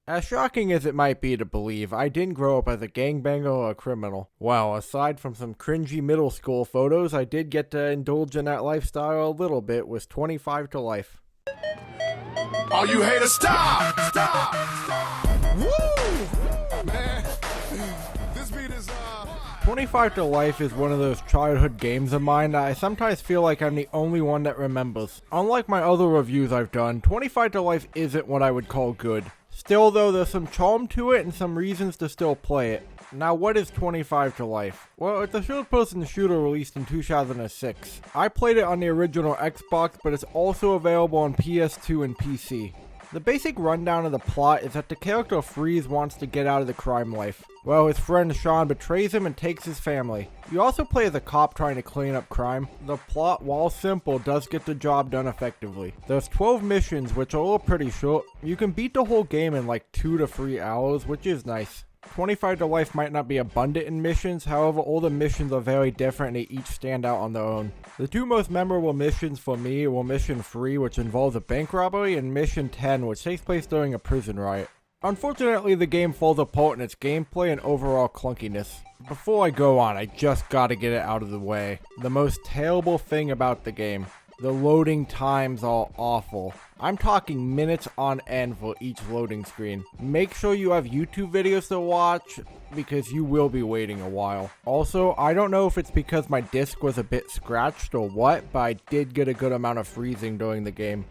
As shocking as it might be to believe, I didn't grow up as a gangbanger or a criminal. Well, aside from some cringy middle school photos, I did get to indulge in that lifestyle a little bit with 25 to life. All you haters, stop! Stop! Woo! Man, this beat is, 25 to life is one of those childhood games of mine that I sometimes feel like I'm the only one that remembers. Unlike my other reviews I've done, 25 to life isn't what I would call good. Still though, there's some charm to it and some reasons to still play it. Now what is 25 to life? Well, it's a third-person shooter released in 2006. I played it on the original Xbox, but it's also available on PS2 and PC. The basic rundown of the plot is that the character Freeze wants to get out of the crime life. Well, his friend Sean betrays him and takes his family. You also play as a cop trying to clean up crime. The plot, while simple, does get the job done effectively. There's 12 missions, which are all pretty short. You can beat the whole game in like 2 to 3 hours, which is nice. 25 to life might not be abundant in missions, however all the missions are very different and they each stand out on their own. The two most memorable missions for me were Mission 3, which involves a bank robbery, and Mission 10, which takes place during a prison riot. Unfortunately, the game falls apart in its gameplay and overall clunkiness. Before I go on, I just gotta get it out of the way. The most terrible thing about the game. The loading times are awful. I'm talking minutes on end for each loading screen. Make sure you have YouTube videos to watch because you will be waiting a while. Also, I don't know if it's because my disc was a bit scratched or what, but I did get a good amount of freezing during the game.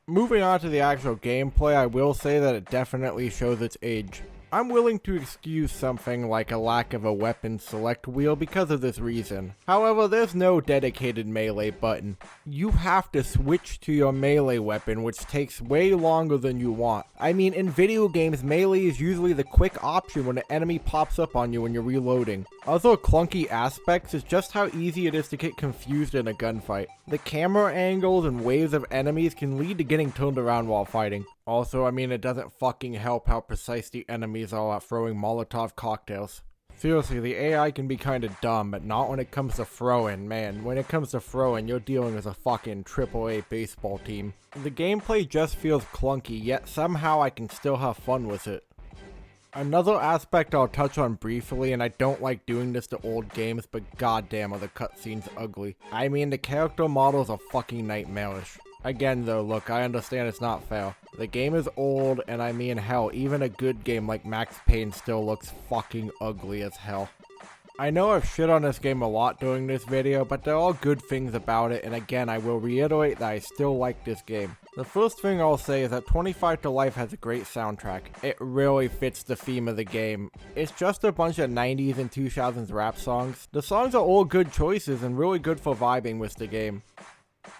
Moving on to the actual gameplay, I will say that it definitely shows its age. I'm willing to excuse something like a lack of a weapon select wheel because of this reason. However, there's no dedicated melee button. You have to switch to your melee weapon, which takes way longer than you want. I mean, in video games, melee is usually the quick option when an enemy pops up on you when you're reloading. Other clunky aspects is just how easy it is to get confused in a gunfight. The camera angles and waves of enemies can lead to getting turned around while fighting. Also, I mean, it doesn't fucking help how precise the enemies are at throwing Molotov cocktails. Seriously, the AI can be kinda dumb, but not when it comes to throwing, man. When it comes to throwing, you're dealing with a fucking AAA baseball team. The gameplay just feels clunky, yet somehow I can still have fun with it. Another aspect I'll touch on briefly, and I don't like doing this to old games, but goddamn are the cutscenes ugly. I mean, the character models are fucking nightmarish. Again though, look, I understand it's not fair. The game is old, and I mean hell, even a good game like Max Payne still looks fucking ugly as hell. I know I've shit on this game a lot during this video, but there are good things about it, and again, I will reiterate that I still like this game. The first thing I'll say is that 25 to life has a great soundtrack. It really fits the theme of the game. It's just a bunch of 90s and 2000s rap songs. The songs are all good choices and really good for vibing with the game.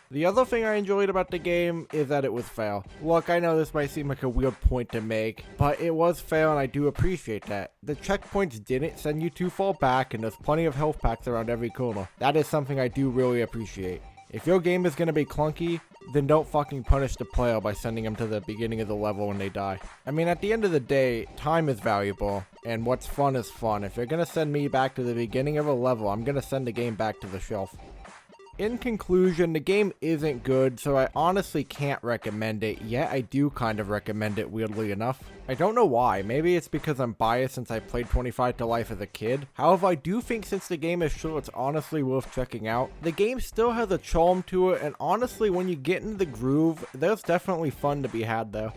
The other thing I enjoyed about the game is that it was fair. Look, I know this might seem like a weird point to make, but it was fair and I do appreciate that. The checkpoints didn't send you too far back and there's plenty of health packs around every corner. That is something I do really appreciate. If your game is going to be clunky, then don't fucking punish the player by sending them to the beginning of the level when they die. I mean, at the end of the day, time is valuable, and what's fun is fun. If you're going to send me back to the beginning of a level, I'm going to send the game back to the shelf. In conclusion, the game isn't good, so I honestly can't recommend it, yet I do kind of recommend it, weirdly enough. I don't know why, maybe it's because I'm biased since I played 25 to life as a kid. However, I do think since the game is short, it's honestly worth checking out. The game still has a charm to it, and honestly, when you get into the groove, there's definitely fun to be had there.